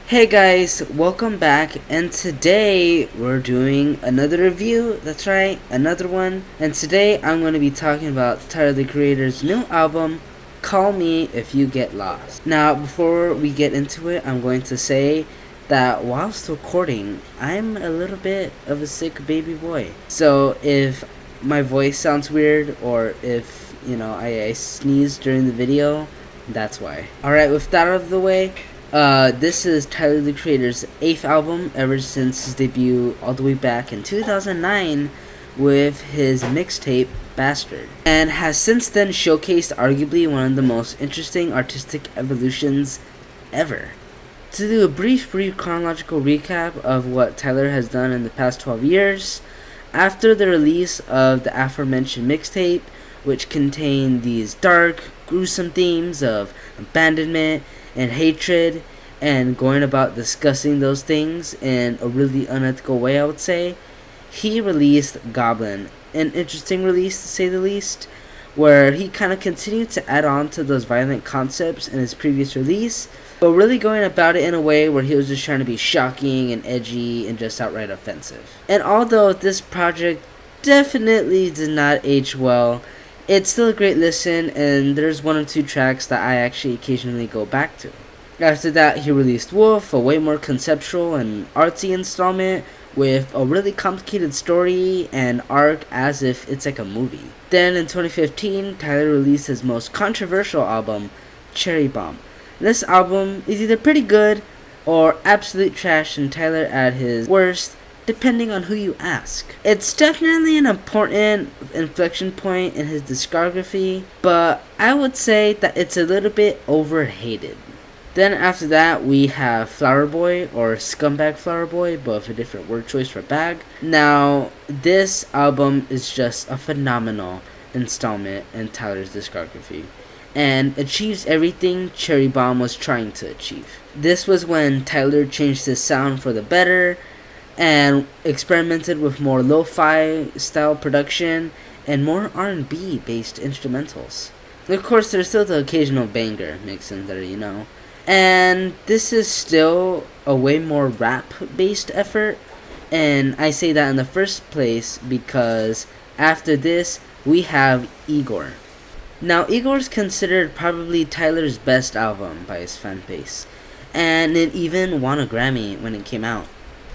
Hey guys, welcome back, and today we're doing another review. That's right, another one. And today I'm going to be talking about Tyler the Creator's new album, Call Me If You Get Lost. Now, before we get into it, I'm going to say that whilst recording, I'm a little bit of a sick baby boy. So if my voice sounds weird, or if, I sneeze during the video, that's why. Alright, with that out of the way, this is Tyler the Creator's 8th album ever since his debut all the way back in 2009 with his mixtape Bastard, and has since then showcased arguably one of the most interesting artistic evolutions ever. To do a brief chronological recap of what Tyler has done in the past 12 years, after the release of the aforementioned mixtape, which contained these dark, gruesome themes of abandonment and hatred, and going about discussing those things in a really unethical way, I would say, he released Goblin, an interesting release to say the least, where he kind of continued to add on to those violent concepts in his previous release, but really going about it in a way where he was just trying to be shocking and edgy and just outright offensive. And although this project definitely did not age well, it's still a great listen, and there's one or two tracks that I actually occasionally go back to. After that, he released Wolf, a way more conceptual and artsy installment with a really complicated story and arc as if it's like a movie. Then in 2015, Tyler released his most controversial album, Cherry Bomb. This album is either pretty good or absolute trash, and Tyler at his worst, depending on who you ask. It's definitely an important inflection point in his discography, but I would say that it's a little bit overhated. Then after that, we have Flower Boy, or Scumbag Flower Boy, but with a different word choice for bag. Now, this album is just a phenomenal installment in Tyler's discography, and achieves everything Cherry Bomb was trying to achieve. This was when Tyler changed his sound for the better, and experimented with more lo-fi style production and more R&B based instrumentals. Of course, there's still the occasional banger mixed in there, And this is still a way more rap based effort, and I say that in the first place because after this we have Igor. Now, Igor's considered probably Tyler's best album by his fan base, and it even won a Grammy when it came out.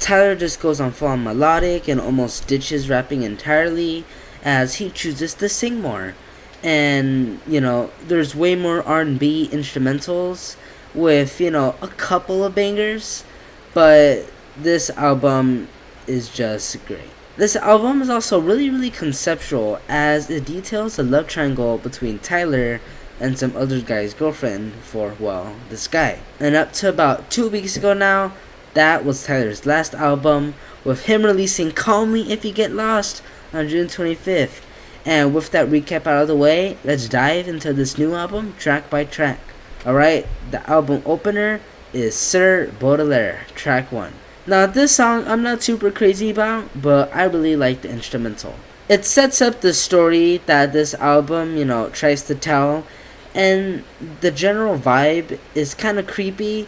Tyler just goes on full melodic and almost ditches rapping entirely as he chooses to sing more. And, there's way more R&B instrumentals with, a couple of bangers, but this album is just great. This album is also really conceptual as it details a love triangle between Tyler and some other guy's girlfriend for, well, this guy. And up to about 2 weeks ago now, that was Tyler's last album, with him releasing Call Me If You Get Lost on June 25th. And with that recap out of the way, let's dive into this new album track by track. Alright, the album opener is Sir Baudelaire, track 1. Now, this song I'm not super crazy about, but I really like the instrumental. It sets up the story that this album, tries to tell, and the general vibe is kind of creepy,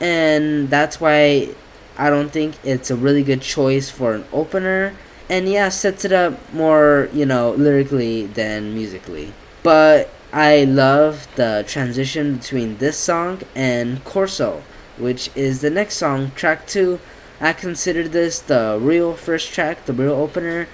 and that's why I don't think it's a really good choice for an opener. And yeah, sets it up more, lyrically than musically. But I love the transition between this song and Corso, which is the next song, track 2. I consider this the real first track, the real opener,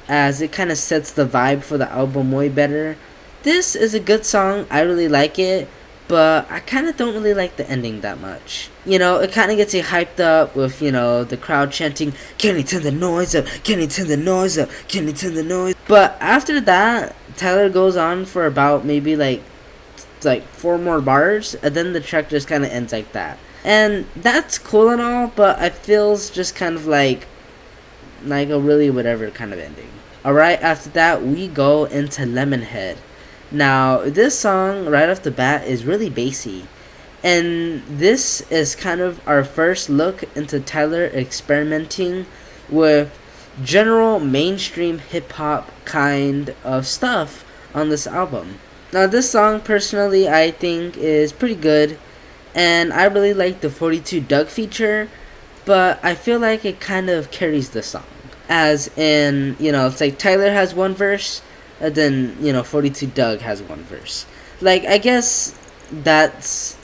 as it kind of sets the vibe for the album way better. This is a good song, I really like it, but I kind of don't really like the ending that much. It kind of gets you hyped up with, the crowd chanting, "Can you turn the noise up? Can you turn the noise up? Can you turn the noise?" But after that, Tyler goes on for about maybe like 4 more bars, and then the track just kind of ends like that. And that's cool and all, but it feels just kind of like a really whatever kind of ending. Alright, after that, we go into Lemonhead. Now, this song, right off the bat, is really bassy. And this is kind of our first look into Tyler experimenting with general mainstream hip-hop kind of stuff on this album. Now, this song, personally, I think is pretty good. And I really like the 42 Dugg feature, but I feel like it kind of carries the song. As in, it's like Tyler has one verse, and then, 42 Dugg has one verse. Like, I guess that's,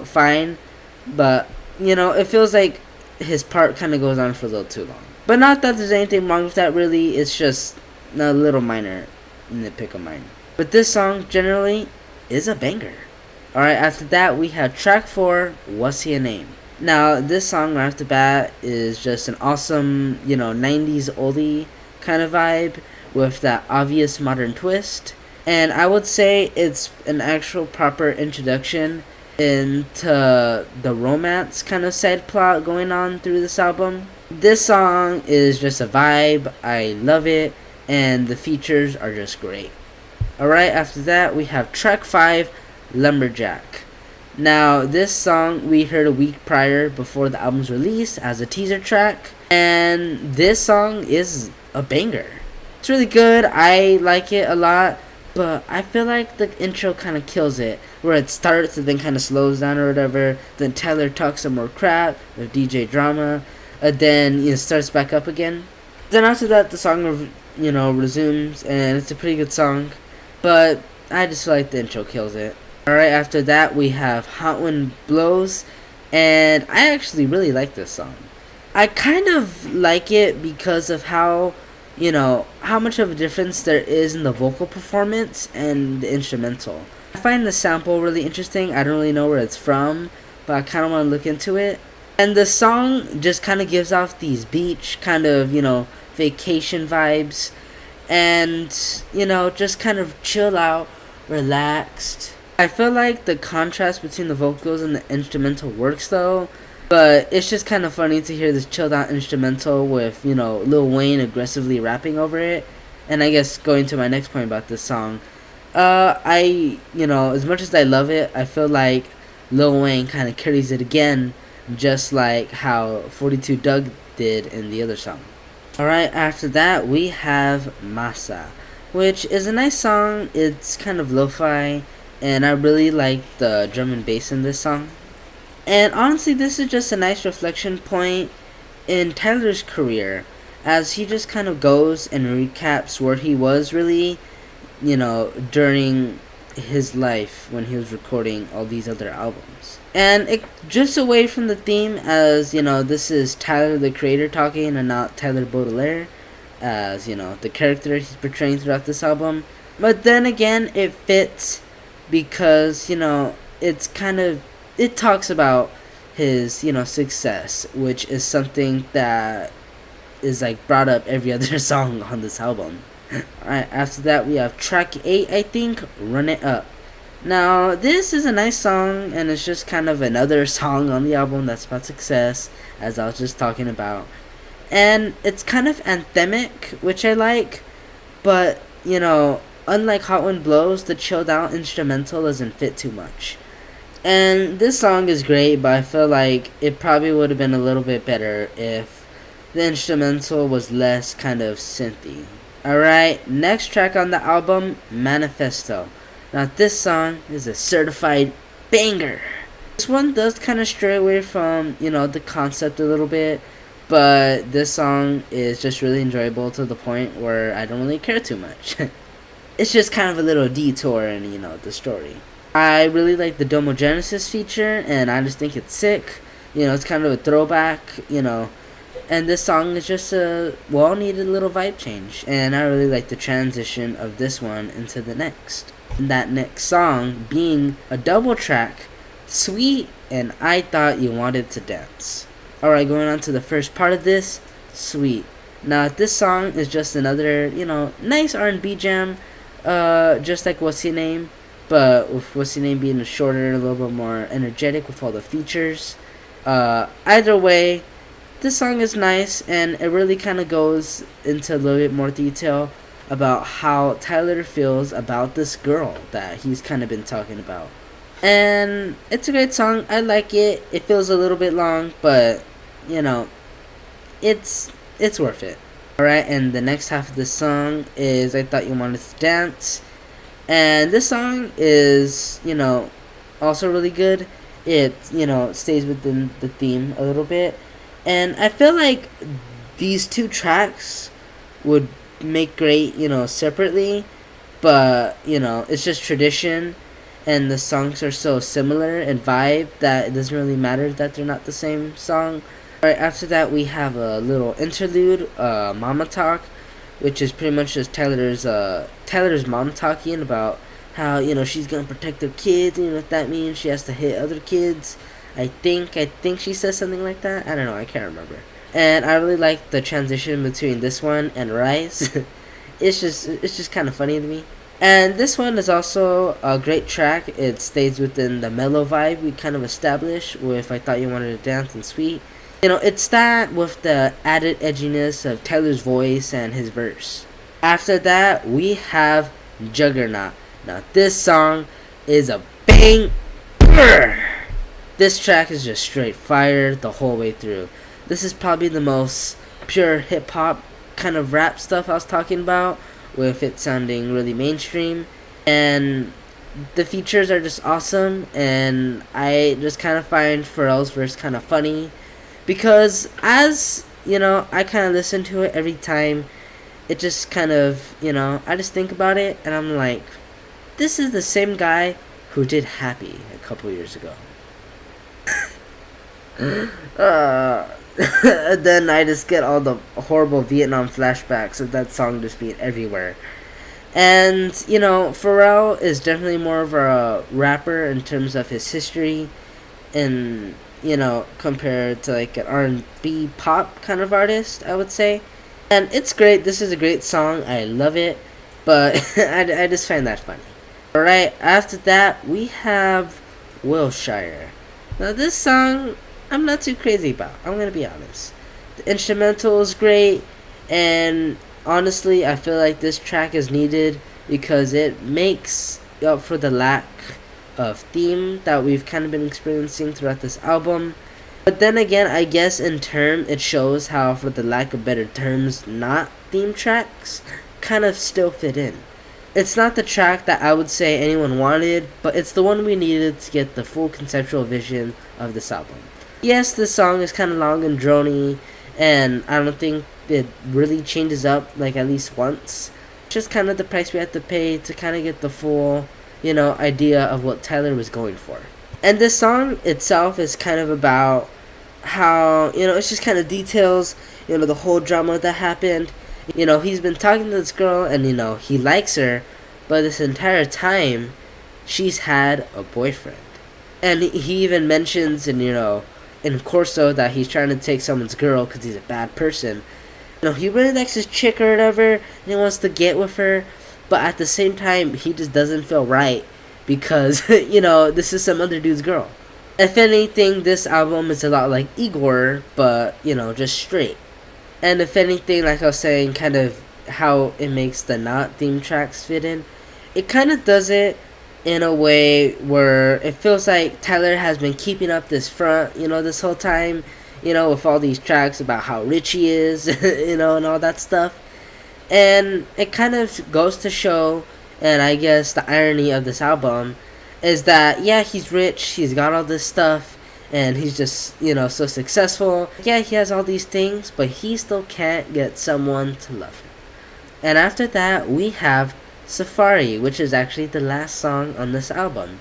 fine, but, it feels like his part kind of goes on for a little too long. But not that there's anything wrong with that, really. It's just a little minor nitpick of mine. But this song, generally, is a banger. Alright, after that, we have track 4, WUSYNAME. Now, this song right off the bat is just an awesome, 90s oldie kind of vibe with that obvious modern twist. And I would say it's an actual proper introduction into the romance kind of side plot going on through this album. This song is just a vibe. I love it, and the features are just great. Alright, after that, we have track 5, LUMBERJACK. Now, this song we heard a week prior before the album's release as a teaser track, and this song is a banger. It's really good. I like it a lot, but I feel like the intro kind of kills it, where it starts and then kind of slows down or whatever. Then Tyler talks some more crap with DJ drama, and then it starts back up again. Then after that, the song resumes, and it's a pretty good song, but I just feel like the intro kills it. Alright, after that we have Hot Wind Blows, and I actually really like this song. I kind of like it because of how much of a difference there is in the vocal performance and the instrumental. I find the sample really interesting. I don't really know where it's from, but I kind of want to look into it. And the song just kind of gives off these beach kind of, vacation vibes, and, just kind of chill out, relaxed. I feel like the contrast between the vocals and the instrumental works though, but it's just kind of funny to hear this chilled out instrumental with, Lil Wayne aggressively rapping over it. And I guess going to my next point about this song, as much as I love it, I feel like Lil Wayne kind of carries it again, just like how 42 Dugg did in the other song. Alright, after that we have Masa, which is a nice song. It's kind of lo-fi, and I really like the drum and bass in this song. And honestly, this is just a nice reflection point in Tyler's career, as he just kind of goes and recaps where he was really, during his life when he was recording all these other albums. And it drifts away from the theme, as, this is Tyler the Creator talking and not Tyler Baudelaire, as, the character he's portraying throughout this album. But then again, it fits because, it talks about his, success, which is something that is, brought up every other song on this album. Alright, after that we have track 8, I think, Run It Up. Now, this is a nice song, and it's just kind of another song on the album that's about success, as I was just talking about. And it's kind of anthemic, which I like, but, unlike Hot Wind Blows, the chilled out instrumental doesn't fit too much. And this song is great, but I feel like it probably would have been a little bit better if the instrumental was less kind of synthy. Alright, next track on the album, Manifesto. Now this song is a certified banger. This one does kind of stray away from, the concept a little bit, but this song is just really enjoyable to the point where I don't really care too much. It's just kind of a little detour in, the story. I really like the Domo Genesis feature, and I just think it's sick. It's kind of a throwback, and this song is just a well-needed little vibe change, and I really like the transition of this one into the next. And that next song being a double track, Sweet and I Thought You Wanted to Dance. Alright, going on to the first part of this, Sweet. Now, this song is just another, nice R&B jam, just like WUSYNAME, but with WUSYNAME being shorter, a little bit more energetic with all the features. Either way, this song is nice, and it really kind of goes into a little bit more detail about how Tyler feels about this girl that he's kind of been talking about. And it's a great song. I like it. It feels a little bit long, but, it's worth it. Alright, and the next half of the song is I Thought You Wanted to Dance. And this song is, also really good. it, you know, stays within the theme a little bit. And I feel like these two tracks would make great, you know, separately, but, you know, it's just tradition, and the songs are so similar in vibe that it doesn't really matter that they're not the same song. Right after that, we have a little interlude, Mama Talk, which is pretty much just Tyler's mom talking about how, you know, she's gonna protect her kids. You know what that means? She has to hit other kids. I think she says something like that. I don't know. I can't remember. And I really like the transition between this one and Rise. It's just kind of funny to me. And this one is also a great track. It stays within the mellow vibe we kind of established with I Thought You Wanted to Dance and Sweet. You know, it's that with the added edginess of Tyler's voice and his verse. After that, we have Juggernaut. Now, this song is a banger. This track is just straight fire the whole way through. This is probably the most pure hip-hop kind of rap stuff I was talking about, with it sounding really mainstream. And the features are just awesome, and I just kind of find Pharrell's verse kind of funny. Because, as, you know, I kind of listen to it every time, it just kind of, you know, I just think about it, and I'm like, this is the same guy who did Happy a couple years ago. Then I just get all the horrible Vietnam flashbacks of that song just being everywhere. And, you know, Pharrell is definitely more of a rapper in terms of his history, and, you know, compared to like an R&B pop kind of artist, I would say. And it's great. This is a great song. I love it. But I just find that funny. Alright, after that, we have WILSHIRE. Now, this song, I'm not too crazy about. I'm going to be honest. The instrumental is great. And honestly, I feel like this track is needed because it makes up for the lack of theme that we've kind of been experiencing throughout this album. But then again, I guess in turn it shows how, for the lack of better terms, not theme tracks kind of still fit in. It's not the track that I would say anyone wanted, but it's the one we needed to get the full conceptual vision of this album. Yes, this song is kind of long and drony, and I don't think it really changes up like at least once. It's just kind of the price we had to pay to kind of get the full, you know, idea of what Tyler was going for. And this song itself is kind of about how, you know, it's just kind of details, you know, the whole drama that happened. You know, he's been talking to this girl and, you know, he likes her, but this entire time she's had a boyfriend. And he even mentions in, you know, in CORSO that he's trying to take someone's girl because he's a bad person. You know, he really likes his chick or whatever, and he wants to get with her, but at the same time, he just doesn't feel right because, you know, this is some other dude's girl. If anything, this album is a lot like Igor, but, you know, just straight. And if anything, like I was saying, kind of how it makes the not theme tracks fit in, it kind of does it in a way where it feels like Tyler has been keeping up this front, you know, this whole time, you know, with all these tracks about how rich he is, you know, and all that stuff. And it kind of goes to show, and I guess the irony of this album, is that, yeah, he's rich, he's got all this stuff, and he's just, you know, so successful. Yeah, he has all these things, but he still can't get someone to love him. And after that, we have Safari, which is actually the last song on this album.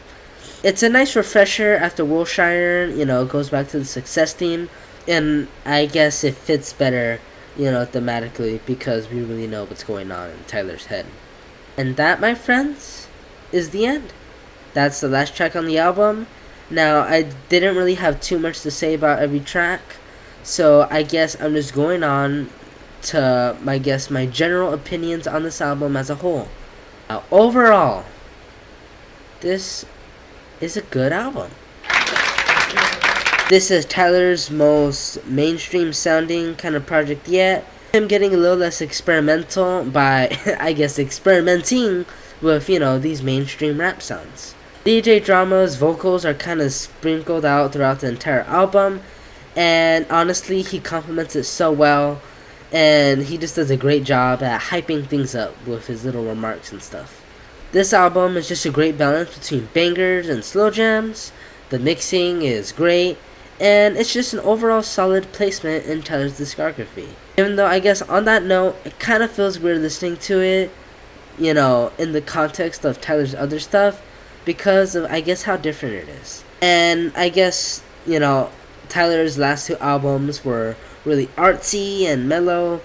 It's a nice refresher after WILSHIRE, you know, it goes back to the success theme, and I guess it fits better, you know, thematically, because we really know what's going on in Tyler's head. And that, my friends, is the end. That's the last track on the album. Now, I didn't really have too much to say about every track, so I guess I'm just going on to, my general opinions on this album as a whole. Now, overall, this is a good album. This is Tyler's most mainstream sounding kind of project yet. I'm getting a little less experimental by, I guess, experimenting with, you know, these mainstream rap sounds. DJ Drama's vocals are kind of sprinkled out throughout the entire album, and honestly, he complements it so well, and he just does a great job at hyping things up with his little remarks and stuff. This album is just a great balance between bangers and slow jams, the mixing is great, and it's just an overall solid placement in Tyler's discography. Even though I guess on that note, it kind of feels weird listening to it, you know, in the context of Tyler's other stuff, because of, I guess, how different it is. And I guess, you know, Tyler's last 2 albums were really artsy and mellow,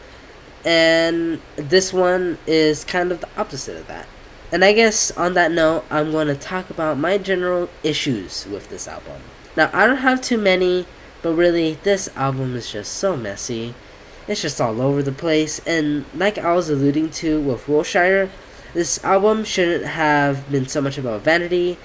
and this one is kind of the opposite of that. And I guess on that note, I'm going to talk about my general issues with this album. Now, I don't have too many, but really, this album is just so messy. It's just all over the place, and like I was alluding to with WILSHIRE, this album shouldn't have been so much about vanity,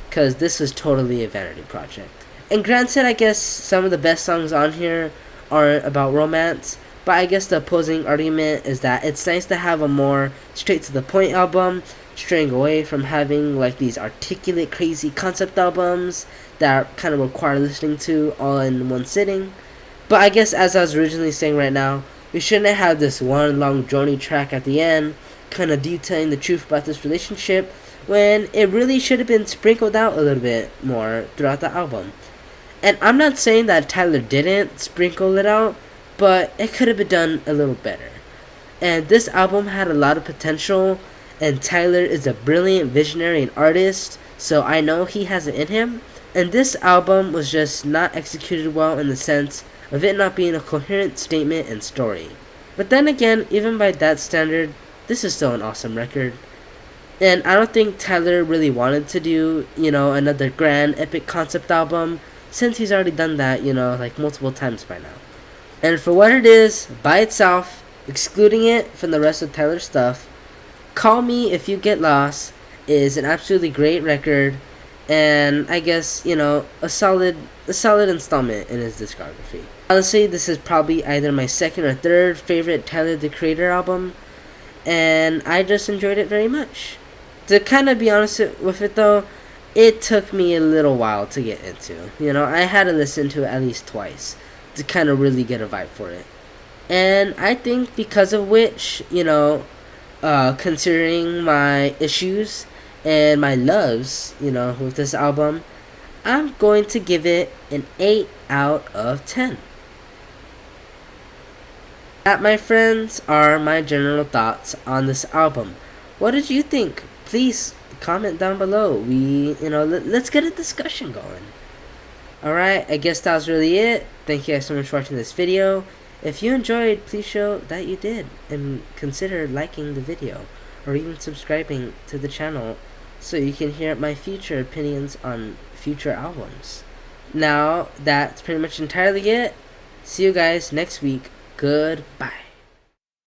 because this was totally a vanity project. And granted, I guess some of the best songs on here aren't about romance, but I guess the opposing argument is that it's nice to have a more straight to the point album, straying away from having like these articulate crazy concept albums that kind of require listening to all in one sitting. But I guess as I was originally saying right now, we shouldn't have this one long journey track at the end kind of detailing the truth about this relationship, when it really should have been sprinkled out a little bit more throughout the album. And I'm not saying that Tyler didn't sprinkle it out, but it could have been done a little better. And this album had a lot of potential, and Tyler is a brilliant visionary and artist, so I know he has it in him. And this album was just not executed well in the sense of it not being a coherent statement and story. But then again, even by that standard, this is still an awesome record. And I don't think Tyler really wanted to do, you know, another grand epic concept album, since he's already done that, you know, like multiple times by now. And for what it is, by itself, excluding it from the rest of Tyler's stuff, Call Me If You Get Lost is an absolutely great record, and I guess, you know, a solid installment in his discography. Honestly, this is probably either my second or third favorite Tyler the Creator album, and I just enjoyed it very much. To kind of be honest with it though, it took me a little while to get into. You know, I had to listen to it at least twice to kind of really get a vibe for it. And I think because of which, you know, considering my issues and my loves, you know, with this album, I'm going to give it an 8 out of 10. That, my friends, are my general thoughts on this album. What did you think? Please comment down below. Let's get a discussion going. Alright, I guess that was really it. Thank you guys so much for watching this video. If you enjoyed, please show that you did, and consider liking the video, or even subscribing to the channel, so you can hear my future opinions on future albums. Now, that's pretty much entirely it. See you guys next week. Goodbye.